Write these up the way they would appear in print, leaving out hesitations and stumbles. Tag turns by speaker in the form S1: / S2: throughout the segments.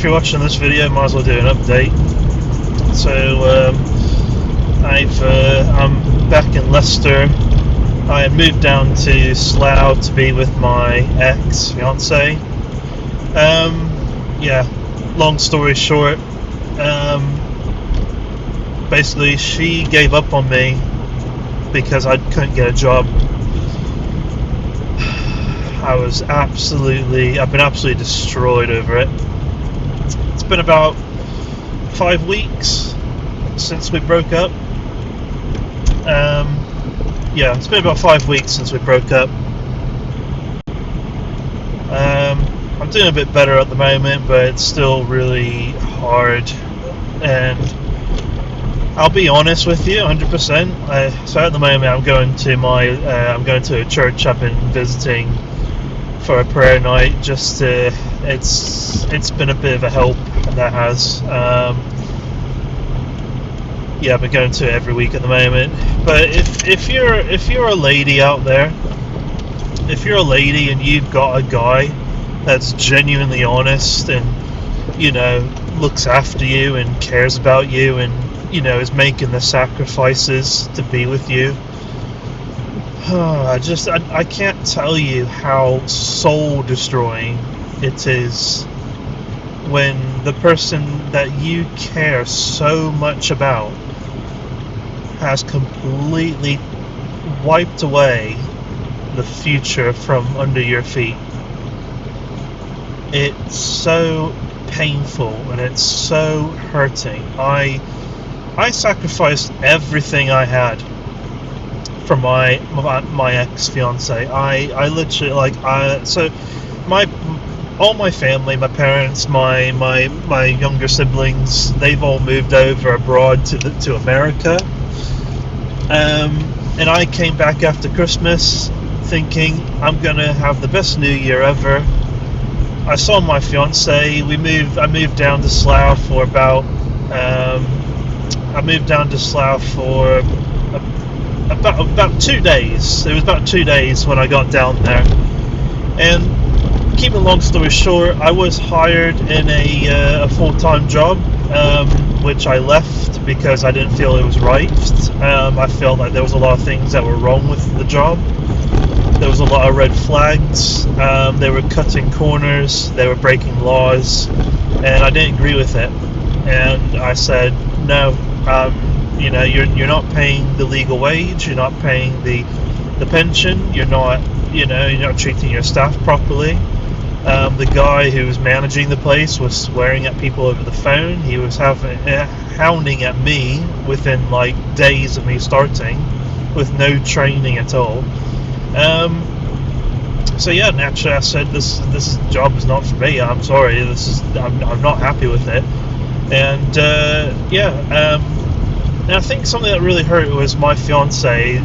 S1: if you're watching this video, might as well do an update. So I'm back in Leicester. I had moved down to Slough to be with my ex-fiance. Long story short, basically she gave up on me because I couldn't get a job. I've been absolutely destroyed over it. It's been about 5 weeks since we broke up. It's been about 5 weeks since we broke up. I'm doing a bit better at the moment, but it's still really hard. And I'll be honest with you, 100%. So at the moment, I'm going to a church I've been visiting for a prayer night. It's been a bit of a help, and that has. I've been going to it every week at the moment. But if you're a lady out there, if you're a lady and you've got a guy that's genuinely honest and looks after you and cares about you and is making the sacrifices to be with you, I can't tell you how soul destroying it is when the person that you care so much about has completely wiped away the future from under your feet. It's so painful and it's so hurting. I sacrificed everything I had for my ex-fiance. I literally all my family, my parents, my younger siblings, they've all moved over abroad to America. And I came back after Christmas thinking I'm gonna have the best New Year ever. I saw my fiance. I moved down to Slough for about 2 days. It was about 2 days when I got down there. And keep a long story short, I was hired in a full-time job, which I left because I didn't feel it was right. I felt like there was a lot of things that were wrong with the job. There was a lot of red flags. They were cutting corners. They were breaking laws, and I didn't agree with it. And I said, no, you're not paying the legal wage. You're not paying the pension. You're not treating your staff properly. The guy who was managing the place was swearing at people over the phone. He was hounding at me within days of me starting, with no training at all. Naturally I said this job is not for me. I'm sorry. I'm not happy with it. And and I think something that really hurt was my fiance.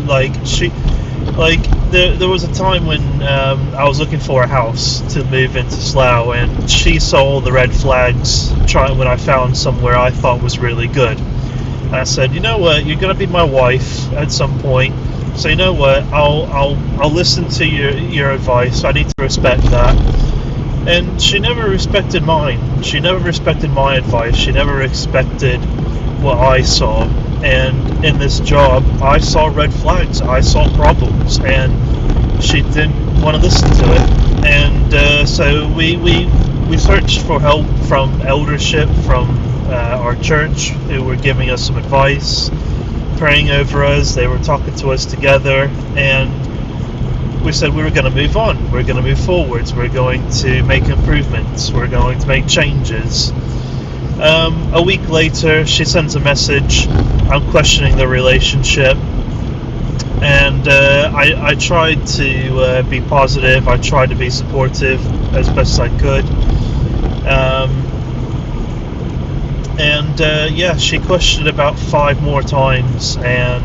S1: There was a time when I was looking for a house to move into Slough, and she saw all the red flags when I found somewhere I thought was really good. And I said, you know what, you're going to be my wife at some point, so you know what, I'll listen to your advice. I need to respect that. And she never respected mine. She never respected my advice. She never respected what I saw. And in this job, I saw red flags. I saw problems, and she didn't want to listen to it. And so we searched for help from eldership, from our church, who were giving us some advice, praying over us. They were talking to us together, and we said we were going to move on. We're going to move forwards. We're going to make improvements. We're going to make changes. A week later, she sends a message. I'm questioning the relationship, and I tried to be positive. I tried to be supportive as best as I could. She questioned about 5 more times, and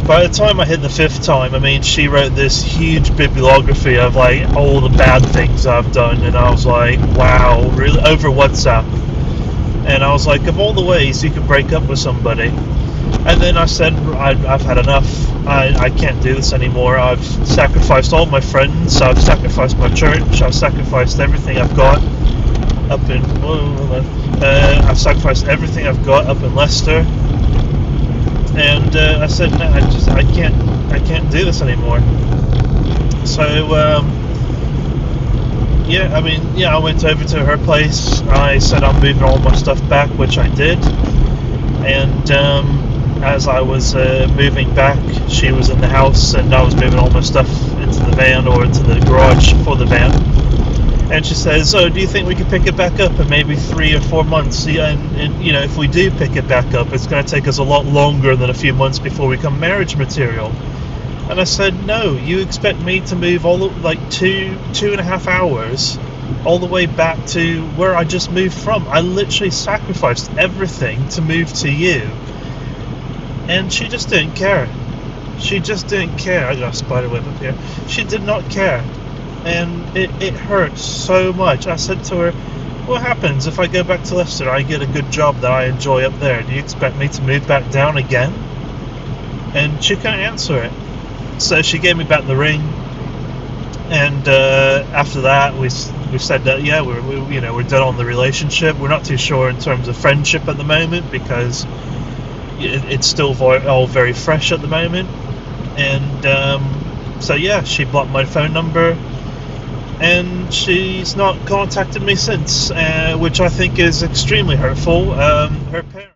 S1: by the time I hit the 5th time, she wrote this huge bibliography of all the bad things I've done, and I was like, wow, really, over WhatsApp. And I was like, of all the ways you could break up with somebody. And then I said, I've had enough. I can't do this anymore. I've sacrificed all my friends. I've sacrificed my church. I've sacrificed everything I've got. up in. I've sacrificed everything I've got up in Leicester, and I said, no, I can't do this anymore. So I went over to her place. I said I'm moving all my stuff back, which I did, and as I was moving back, she was in the house, and I was moving all my stuff into the van, or into the garage for the van. And she says, "Oh, do you think we could pick it back up in maybe 3 or 4 months? Yeah, and if we do pick it back up, it's going to take us a lot longer than a few months before we become marriage material." And I said, "No, you expect me to move all like 2.5 hours all the way back to where I just moved from? I literally sacrificed everything to move to you." And she just didn't care. She just didn't care. I got a spider web up here. She did not care. And it hurt so much. I said to her, "What happens if I go back to Leicester? I get a good job that I enjoy up there. Do you expect me to move back down again?" And she couldn't answer it. So she gave me back the ring. And after that, we said that we're done on the relationship. We're not too sure in terms of friendship at the moment, because it's still all very fresh at the moment. And she blocked my phone number, and she's not contacted me since, which I think is extremely hurtful. Her parents